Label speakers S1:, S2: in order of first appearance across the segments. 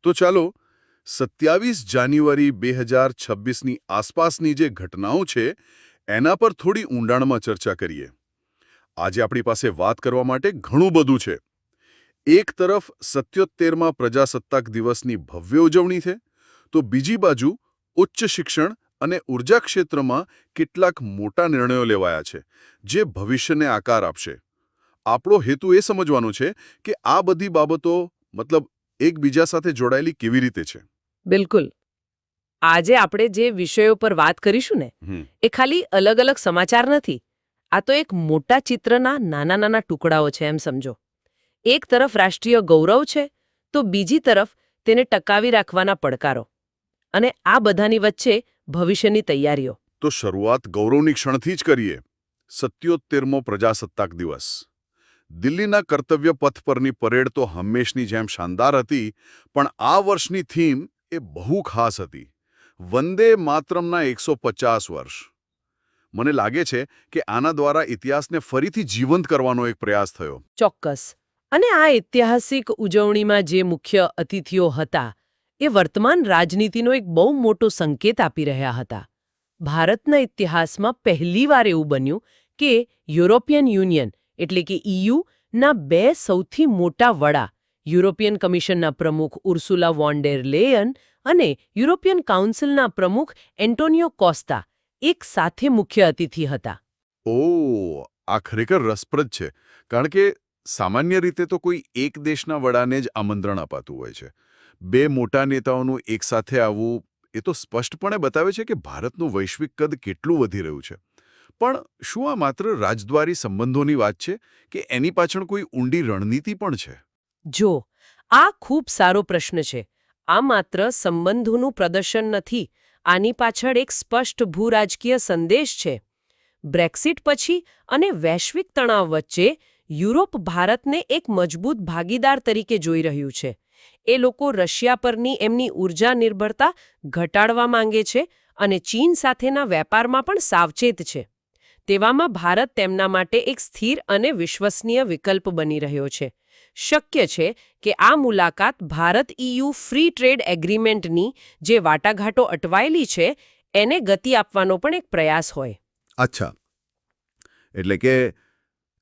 S1: તો ચાલો 27 જાન્યુઆરી 2026ની આસપાસની જે ઘટનાઓ છે એના પર થોડી ઊંડાણમાં ચર્ચા કરીએ. આજે આપણી પાસે વાત કરવા માટે ઘણું બધું છે. એક તરફ 77માં પ્રજાસત્તાક દિવસની ભવ્ય ઉજવણી છે, તો બીજી બાજુ ઉચ્ચ શિક્ષણ અને ઉર્જા ક્ષેત્રમાં કેટલાક મોટા નિર્ણયો લેવાયા છે જે ભવિષ્યને આકાર આપશે. આપણો હેતુ એ સમજવાનો છે કે આ બધી બાબતો એકબીજા સાથે જોડાયેલી કેવી રીતે છે.
S2: બિલકુલ. આજે આપણે જે વિષયો પર વાત કરીશું ને એ ખાલી અલગ અલગ સમાચાર નથી. આ તો એક મોટા ચિત્રના નાના નાના ટુકડાઓ છે એમ સમજો. એક તરફ રાષ્ટ્રીય ગૌરવ છે તો બીજી તરફ તેને ટકાવી રાખવાના પડકારો. અને આ બધાની વચ્ચે ભવિષ્યની તૈયારીઓ.
S1: તો શરૂઆત ગૌરવની ક્ષણથી જ કરીએ. 77મો પ્રજાસત્તાક દિવસ. દિલ્હીના કર્તવ્ય પથ પરની પરેડ તો હંમેશની જેમ શાનદાર હતી, પણ આ વર્ષની થીમ એ બહુ ખાસ હતી. વંદે માતરમના 150 વર્ષ. મને લાગે છે કે આના દ્વારા ઇતિહાસને ફરીથી જીવંત કરવાનો એક પ્રયાસ થયો.
S2: ચોક્કસ. અને આ ઐતિહાસિક ઉજવણીમાં જે મુખ્ય અતિથિઓ હતા એ વર્તમાન રાજનીતિનો એક બહુ મોટો સંકેત આપી રહ્યા હતા. ભારતના ઇતિહાસમાં પહેલીવાર એવું બન્યું કે યુરોપિયન યુનિયન એટલે કે EU ના બે સૌથી મોટા વડા, યુરોપિયન કમિશનના પ્રમુખ ઉર્સુલા વોન ડેર લેયન અને યુરોપિયન કાઉન્સિલના પ્રમુખ એન્ટોનિયો કોસ્ટા એક સાથે મુખ્ય અતિથિ હતા.
S1: ઓહ, આ ખરેખર રસપ્રદ છે, કારણ કે સામાન્ય રીતે તો કોઈ એક દેશના વડાને જ આમંત્રણ અપાતું હોય છે. બે મોટા નેતાઓનું એકસાથે આવવું એ તો સ્પષ્ટપણે બતાવે છે કે ભારતનું વૈશ્વિક કદ કેટલું વધી રહ્યું છે. પણ શું આ માત્ર રાજદ્વારી સંબંધોની વાત છે કે એની પાછળ કોઈ ઊંડી રણનીતિ પણ છે?
S2: જો, આ ખૂબ સારો પ્રશ્ન છે. આ માત્ર સંબંધોનું પ્રદર્શન નથી. આની પાછળ એક સ્પષ્ટ ભૂરાજકીય સંદેશ છે. બ્રેક્સિટ પછી અને વૈશ્વિક તણાવ વચ્ચે યુરોપ ભારતને એક મજબૂત ભાગીદાર તરીકે જોઈ રહ્યું છે. એ લોકો રશિયા પરની એમની ઊર્જા નિર્ભરતા ઘટાડવા માંગે છે અને ચીન સાથેના વેપારમાં પણ સાવચેત છે. તેવામાં ભારત તેમના માટે એક સ્થિર અને વિશ્વસનીય વિકલ્પ બની રહ્યો છે. શક્ય છે કે આ મુલાકાત ભારત EU ફ્રી ટ્રેડ એગ્રીમેન્ટની જે વાટાઘાટો અટવાયેલી છે એને ગતિ આપવાનો પણ એક પ્રયાસ હોય.
S1: અચ્છા, એટલે કે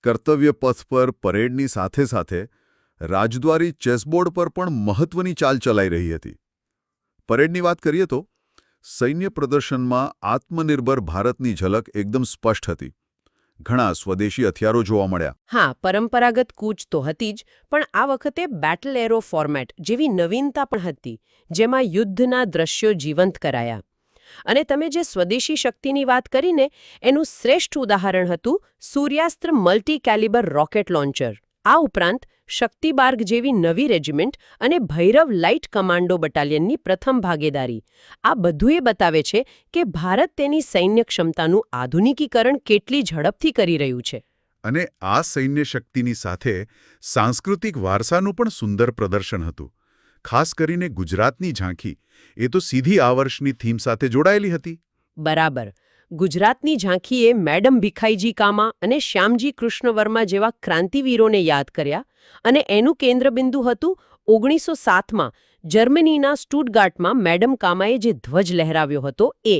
S1: કર્તવ્ય પથ પર પરેડની સાથે સાથે રાજદ્વારી ચેસબોર્ડ પર પણ મહત્વની ચાલ ચલાઈ રહી હતી. પરેડની વાત કરીએ તો સૈન્ય પ્રદર્શનમાં આત્મનિર્ભર ભારતની ઝલક એકદમ સ્પષ્ટ હતી. ઘણા સ્વદેશી હથિયારો જોવા મળ્યા.
S2: હા, પરંપરાગત કૂચ તો હતી જ, પણ આ વખતે બેટલ એરો ફોર્મેટ જેવી નવીનતા પણ હતી, જેમાં યુદ્ધના દ્રશ્યો જીવંત કરાયા. અને તમે જે સ્વદેશી શક્તિની વાત કરીને એનું શ્રેષ્ઠ ઉદાહરણ હતું સૂર્યાસ્ત્ર મલ્ટી કેલિબર રોકેટ લોન્ચર. આ ઉપરાંત શક્તિબાર્ગ જેવી નવી રેજિમેન્ટ અને ભૈરવ લાઇટ કમાન્ડો બટાલિયનની પ્રથમ ભાગીદારી. આ બધું એ બતાવે છે કે ભારત તેની સૈન્ય ક્ષમતાનું આધુનિકીકરણ કેટલી ઝડપથી કરી રહ્યું છે.
S1: અને આ સૈન્ય શક્તિની સાથે સાંસ્કૃતિક વારસાનું પણ સુંદર પ્રદર્શન હતું. ખાસ કરીને ગુજરાતની ઝાંખી એ તો સીધી આ વર્ષની થીમ સાથે જોડાયેલી હતી.
S2: બરાબર. ગુજરાતની ઝાંખીએ મેડમ ભીખાઈજી કામા અને શ્યામજી કૃષ્ણ વર્મા જેવા ક્રાંતિવીરોને યાદ કર્યા અને એનું કેન્દ્રબિંદુ હતું 1907માં જર્મનીના સ્ટુટગાર્ટમાં મેડમ કામાએ જે ધ્વજ લહેરાવ્યો હતો એ,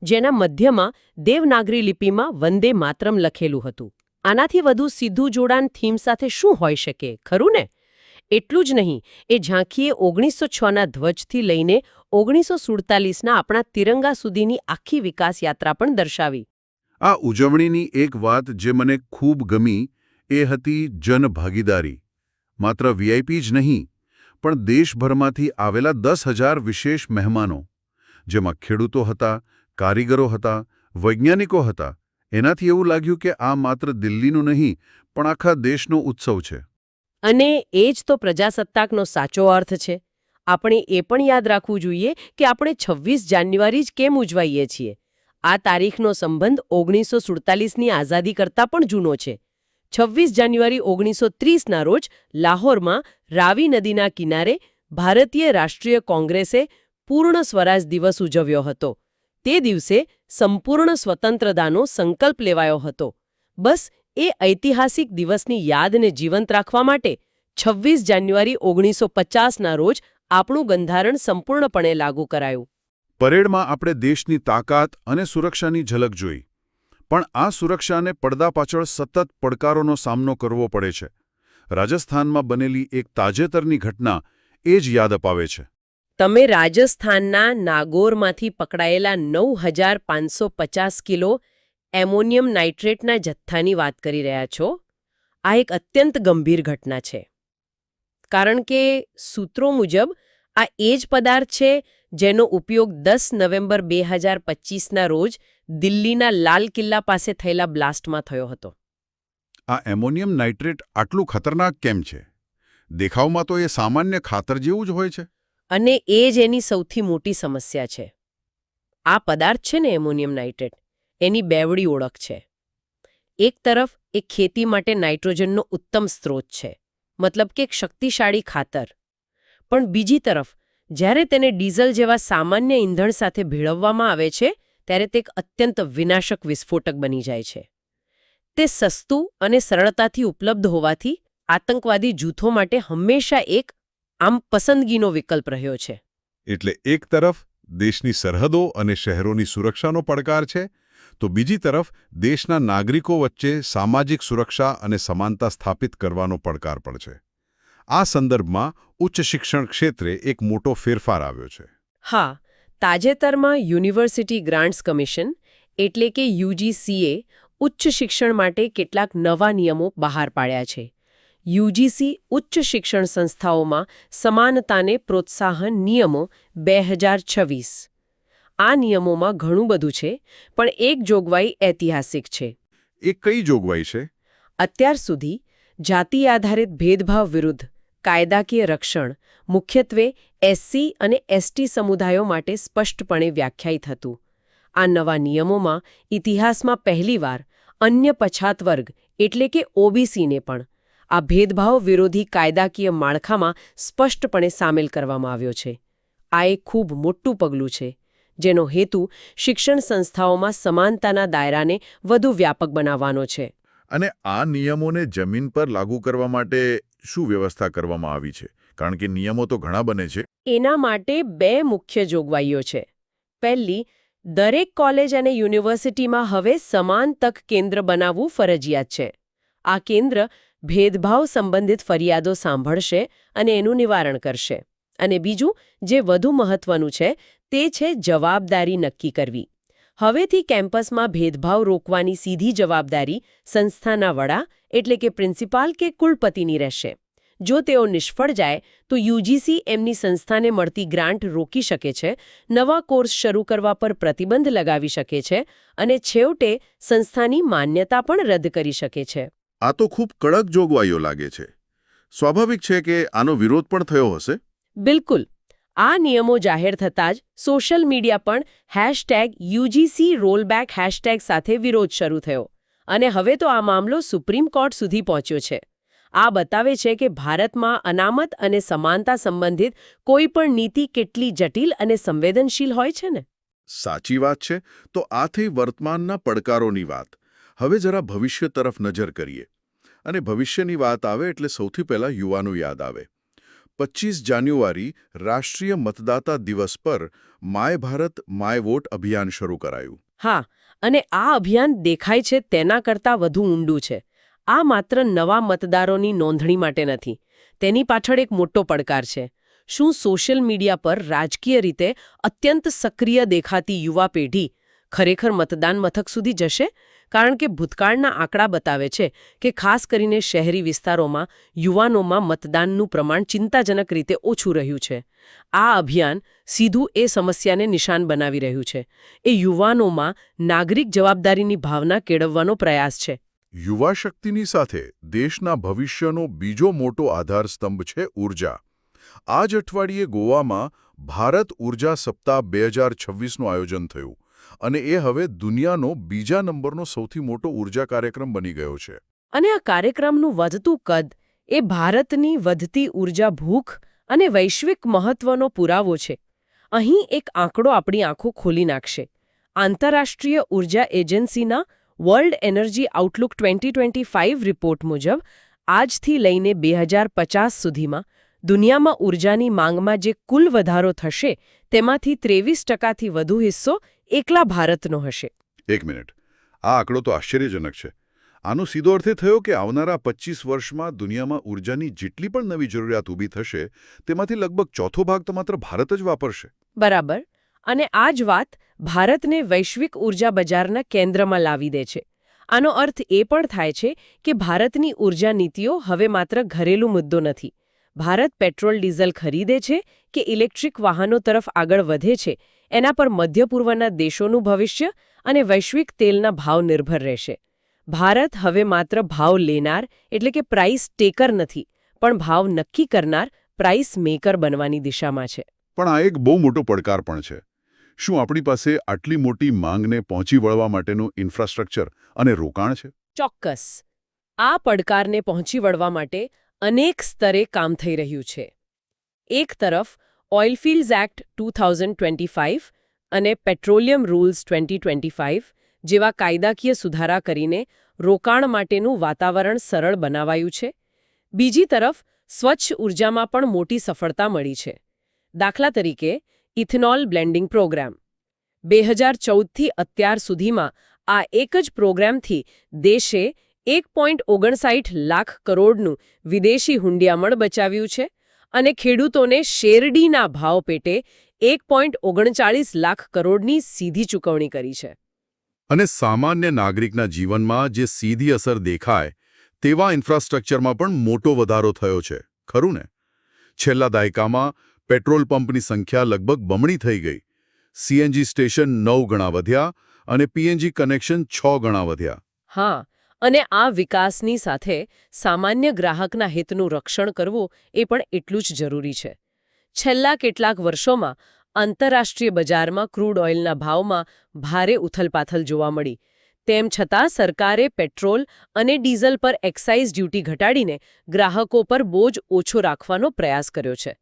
S2: જેના મધ્યમાં દેવનાગરી લિપિમાં વંદે માતરમ લખેલું હતું. આનાથી વધુ સીધું જોડાણ થીમ સાથે શું હોઈ શકે, ખરું ને? એટલું જ નહીં, એ ઝાંખીએ 1906ના ધ્વજથી લઈને 1947ના આપણા તિરંગા સુધીની આખી વિકાસ યાત્રા પણ દર્શાવી.
S1: આ ઉજવણીની એક વાત જે મને ખૂબ ગમી એ હતી જનભાગીદારી. માત્ર VIP જ નહીં, પણ દેશભરમાંથી આવેલા 10,000 વિશેષ મહેમાનો, જેમાં ખેડૂતો હતા, કારીગરો હતા, વૈજ્ઞાનિકો હતા. એનાથી એવું લાગ્યું કે આ માત્ર દિલ્હીનું નહીં પણ આખા દેશનો ઉત્સવ છે.
S2: અને એ જ તો પ્રજાસત્તાકનો સાચો અર્થ છે. આપણે એ પણ યાદ રાખવું જોઈએ કે આપણે 26 જાન્યુઆરી જ કેમ ઉજવાઈએ છીએ. આ તારીખનો સંબંધ 1947ની આઝાદી કરતાં પણ જૂનો છે. 26 જાન્યુઆરી 1930ના રોજ લાહોરમાં રાવી નદીના કિનારે ભારતીય રાષ્ટ્રીય કોંગ્રેસે પૂર્ણ સ્વરાજ દિવસ ઉજવ્યો હતો. તે દિવસે સંપૂર્ણ સ્વતંત્રતાનો સંકલ્પ લેવાયો હતો. બસ એ ઐતિહાસિક દિવસની યાદને જીવંત રાખવા માટે 26 જાન્યુઆરી 1950ના રોજ આપણું બંધારણ સંપૂર્ણપણે લાગુ કરાયું.
S1: પરેડમાં આપણે દેશની તાકાત અને સુરક્ષાની ઝલક જોઈ. પણ આ સુરક્ષાને પડદા પાછળ સતત પડકારોનો સામનો કરવો પડે છે. રાજસ્થાનમાં બનેલી એક તાજેતરની ઘટના એ જ યાદ અપાવે છે.
S2: તમે રાજસ્થાનના નાગોરમાંથી પકડાયેલા 9550 કિલો એમોનિયમ નાઇટ્રેટના જથ્થાની વાત કરી રહ્યા છો. આ એક અત્યંત ગંભીર ઘટના છે. કારણ કે સૂત્રો મુજબ આ એ જ પદાર્થ છે જેનો ઉપયોગ 10 નવેમ્બર 2025ના રોજ દિલ્હીના લાલ કિલ્લા પાસે થયેલા બ્લાસ્ટમાં થયો હતો.
S1: આ એમોનિયમ નાઇટ્રેટ આટલું ખતરનાક કેમ છે? દેખાવમાં તો એ સામાન્ય ખાતર જેવું જ હોય છે.
S2: અને એ જ એની સૌથી મોટી સમસ્યા છે. આ પદાર્થ છે ને એમોનિયમ નાઇટ્રેટ, એની બેવડી ઓળખ છે. એક તરફ એ ખેતી માટે નાઇટ્રોજનનો ઉત્તમ સ્ત્રોત છે, મતલબ કે એક શક્તિશાળી ખાતર. પણ બીજી તરફ જ્યારે તેને ડીઝલ જેવા સામાન્ય ઈંધણ સાથે ભેળવવામાં આવે છે ત્યારે તે એક અત્યંત વિનાશક વિસ્ફોટક બની જાય છે. તે સસ્તું અને સરળતાથી ઉપલબ્ધ હોવાથી આતંકવાદી જૂથો માટે હંમેશા એક પસંદગીનો વિકલ્પ રહ્યો છે.
S3: એટલે એક તરફ દેશની સરહદો અને શહેરોની સુરક્ષાનો પડકાર છે, તો બીજી તરફ દેશના નાગરિકો વચ્ચે સામાજિક સુરક્ષા અને સમાનતા સ્થાપિત કરવાનો પડકાર પણ છે. આ સંદર્ભમાં ઉચ્ચ શિક્ષણ ક્ષેત્રે એક મોટો ફેરફાર આવ્યો છે.
S2: હા, તાજેતરમાં યુનિવર્સિટી ગ્રાન્ટ્સ કમિશન એટલે કે યુજીસીએ ઉચ્ચ શિક્ષણ માટે કેટલાક નવા નિયમો બહાર પાડ્યા છે. યુજીસી ઉચ્ચ શિક્ષણ સંસ્થાઓમાં સમાનતાને પ્રોત્સાહન નિયમો 2026. આ નિયમોમાં ઘણું બધું છે, પણ એક જોગવાઈ ઐતિહાસિક છે.
S3: એ કઈ જોગવાઈ છે?
S2: અત્યાર સુધી જાતિ આધારિત ભેદભાવ વિરુદ્ધ કાયદાકીય રક્ષણ મુખ્યત્વે એસસી અને એસટી સમુદાયો માટે સ્પષ્ટપણે વ્યાખ્યાયિત હતું. આ નવા નિયમોમાં ઇતિહાસમાં પહેલીવાર અન્ય પછાત વર્ગ એટલે કે ઓબીસીને પણ આ ભેદભાવ વિરોધી કાયદાકીય માળખામાં સ્પષ્ટપણે સામેલ કરવામાં આવ્યો છે. આ એક ખૂબ મોટું પગલું છે, જેનો હેતુ શિક્ષણ સંસ્થાઓમાં સમાનતાના દાયરાને વધુ વ્યાપક બનાવવાનો છે.
S1: અને આ નિયમોને જમીન પર લાગુ કરવા માટે શું વ્યવસ્થા કરવામાં આવી છે? કારણ કે નિયમો તો ઘણા બને છે.
S2: એના માટે 2 મુખ્ય જોગવાઈઓ છે. પહેલી, દરેક કોલેજ અને યુનિવર્સિટીમાં હવે સમાન તક કેન્દ્ર બનાવવું ફરજિયાત છે. આ કેન્દ્ર ભેદભાવ સંબંધિત ફરિયાદો સાંભળશે અને એનું નિવારણ કરશે. અને બીજું, જે વધુ મહત્વનું છે, તે છે જવાબદારી નક્કી કરવી. હવેથી કેમ્પસમાં ભેદભાવ રોકવાની સીધી જવાબદારી સંસ્થાના વડા એટલે કે પ્રિન્સિપાલ કે કુલપતિની રહેશે. જો તેઓ નિષ્ફળ જાય તો યુજીસી એમની સંસ્થાને મળતી ગ્રાન્ટ રોકી શકે છે, નવા કોર્સ શરૂ કરવા પર પ્રતિબંધ લગાવી શકે છે અને છેવટે સંસ્થાની માન્યતા પણ રદ કરી શકે છે.
S1: આ તો ખૂબ કડક જોગવાઈઓ લાગે છે. સ્વાભાવિક છે કે આનો વિરોધ પણ થયો હશે.
S2: બિલકુલ. આ નિયમો જાહેર થતાં જ સોશિયલ મીડિયા પણ #UGC રોલબેક હેશટેગ સાથે વિરોધ શરૂ થયો. અને હવે તો આ મામલો સુપ્રીમ કોર્ટ સુધી પહોંચ્યો છે. આ બતાવે છે કે ભારતમાં અનામત અને સમાનતા સંબંધિત કોઈ પણ નીતિ કેટલી જટિલ અને સંવેદનશીલ હોય છે ને.
S1: સાચી વાત છે. તો આ થઈ વર્તમાનના પડકારોની વાત. હવે જરા ભવિષ્ય તરફ નજર કરીએ. અને ભવિષ્યની વાત આવે એટલે સૌથી પહેલા યુવાનો યાદ આવે. 25 જાન્યુઆરી રાષ્ટ્રીય મતદાતા દિવસ પર માય ભારત માય વોટ અભિયાન શરૂ કરાયું.
S2: હા, અને આ અભિયાન દેખાય છે તેના કરતાં વધુ ઊંડું છે. આ માત્ર નવા મતદારોની નોંધણી માટે નથી. તેની પાછળ એક મોટો પડકાર છે. શું સોશિયલ મીડિયા પર રાજકીય રીતે અત્યંત સક્રિય દેખાતી યુવા પેઢી ખરેખર મતદાન મથક સુધી જશે? કારણ કે ભૂતકાળના આંકડા બતાવે છે કે ખાસ કરીને શહેરી વિસ્તારોમાં યુવાનોમાં મતદાનનું પ્રમાણ ચિંતાજનક રીતે ઓછું રહ્યું છે. આ અભિયાન સીધું એ સમસ્યાને નિશાન બનાવી રહ્યું છે. એ યુવાનોમાં નાગરિક જવાબદારીની ભાવના કેળવવાનો પ્રયાસ છે.
S1: યુવા શક્તિની સાથે દેશના ભવિષ્યનો બીજો મોટો આધારસ્તંભ છે ઊર્જા. આ જ અઠવાડિયે ગોવામાં ભારત ઊર્જા સપ્તાહ 2026નું આયોજન થયું. અને એ હવે દુનિયાનો બીજા નંબરનો સૌથી મોટો ઊર્જા કાર્યક્રમ બની ગયો છે.
S2: અને આ કાર્યક્રમનું વધતું કદ એ ભારતની વધતી ઊર્જા ભૂખ અને વૈશ્વિક મહત્વનો પુરાવો છે. અહીં એક આંકડો આપણી આંખો ખોલી નાખશે. આંતરરાષ્ટ્રીય ઊર્જા એજન્સીના વર્લ્ડ એનર્જી આઉટલુક 2025 રિપોર્ટ મુજબ આજથી લઈને 2050 સુધીમાં દુનિયામાં ઊર્જાની માંગમાં જે કુલ વધારો થશે તેમાંથી 23%થી વધુ હિસ્સો એકલા ભારતનો હશે.
S1: એક મિનિટ, આ આંકડો તો આશ્ચર્યજનક છે. આનો સીધો અર્થ એ થયો કે આવનારા 25 વર્ષમાં દુનિયામાં ઊર્જાની જેટલી પણ નવી જરૂરિયાત ઊભી થશે તેમાંથી લગભગ ચોથો ભાગ તો માત્ર ભારત જ વાપરશે.
S2: બરાબર. અને આ જ વાત ભારતને વૈશ્વિક ઊર્જા બજારના કેન્દ્રમાં લાવી દે છે. આનો અર્થ એ પણ થાય છે કે ભારતની ઊર્જા નીતિઓ હવે માત્ર ઘરેલું મુદ્દો નથી. ભારત પેટ્રોલ ડીઝલ ખરીદે છે કે ઇલેક્ટ્રિક વાહનો તરફ આગળ વધે છે એના પર મધ્ય પૂર્વના દેશોનું ભવિષ્ય અને વૈશ્વિક તેલના ભાવ નિર્ભર રહેશે. ભારત હવે માત્ર ભાવ લેનાર એટલે કે પ્રાઇસ ટેકર નથી, પણ ભાવ નક્કી કરનાર પ્રાઇસ મેકર બનવાની દિશામાં છે.
S1: પણ આ એક બહુ મોટો પડકાર પણ છે. શું આપણી પાસે આટલી મોટી માંગને પહોંચી વળવા માટેનું ઇન્ફ્રાસ્ટ્રક્ચર અને રોકાણ છે?
S2: ચોક્કસ. આ પડકારને પહોંચી વળવા માટે અનેક સ્તરે કામ થઈ રહ્યું છે. એક તરફ ઓઇલફિલ્ડ્સ એક્ટ 2025 અને પેટ્રોલિયમ રૂલ્સ 2025 જેવા કાયદાકીય સુધારા કરીને રોકાણ માટેનું વાતાવરણ સરળ બનાવાયું છે. બીજી તરફ સ્વચ્છ ઊર્જામાં પણ મોટી સફળતા મળી છે. દાખલા તરીકે ઇથેનોલ બ્લેન્ડિંગ પ્રોગ્રામ 2014થી અત્યાર સુધીમાં આ એક જ પ્રોગ્રામથી દેશે 1.59 લાખ કરોડનું વિદેશી હુંડિયામણ બચાવ્યું છે અને ખેડૂતોને શેરડીના ભાવ પેટે 1.39 લાખ કરોડની સીધી ચૂકવણી કરી છે.
S1: અને સામાન્ય નાગરિકના જીવનમાં જે સીધી અસર દેખાય તેવા ઇન્ફ્રાસ્ટ્રક્ચરમાં પણ મોટો વધારો થયો છે, ખરું ને? છેલ્લા દાયકામાં પેટ્રોલ પંપની સંખ્યા લગભગ બમણી થઈ ગઈ. સીએનજી સ્ટેશન 9 ગણા વધ્યા અને પીએનજી કનેક્શન 6 ગણા વધ્યા.
S2: હા, અને આ વિકાસની સાથે સામાન્ય ગ્રાહકના હિતનું રક્ષણ કરવું એ પણ એટલું જ જરૂરી છે. છેલ્લા કેટલાક વર્ષોમાં આંતરરાષ્ટ્રીય બજારમાં ક્રૂડ ઓઇલના ભાવમાં ભારે ઉથલપાથલ જોવા મળી. તેમ છતાં સરકારે પેટ્રોલ અને ડીઝલ પર એક્સાઇઝ ડ્યુટી ઘટાડીને ગ્રાહકો પર બોજ ઓછો રાખવાનો પ્રયાસ કર્યો છે.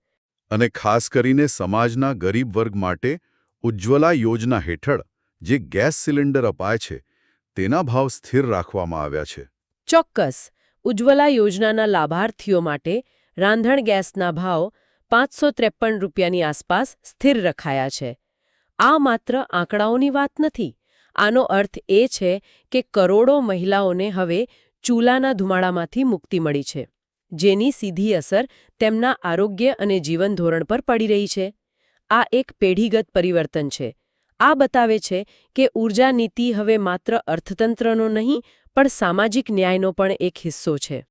S1: અને ખાસ કરીને સમાજના ગરીબ વર્ગ માટે ઉજ્જવલા યોજના હેઠળ જે ગેસ સિલિન્ડર અપાય છે તેના ભાવ સ્થિર રાખવામાં આવ્યા છે.
S2: ચોક્કસ. ઉજ્જવલા યોજનાના લાભાર્થીઓ માટે રાંધણ ગેસના ભાવ 553 રૂપિયાની આસપાસ સ્થિર રખાયા છે. આ માત્ર આંકડાઓની વાત નથી. આનો અર્થ એ છે કે કરોડો મહિલાઓને હવે ચૂલાના ધુમાડામાંથી મુક્તિ મળી છે, જેની સીધી અસર તેમના આરોગ્ય અને જીવન ધોરણ પર પડી રહી છે. આ એક પેઢીગત પરિવર્તન છે. આ બતાવે છે કે ઊર્જા નીતિ હવે માત્ર અર્થતંત્રનો નહીં પણ સામાજિક ન્યાયનો પણ એક હિસ્સો છે.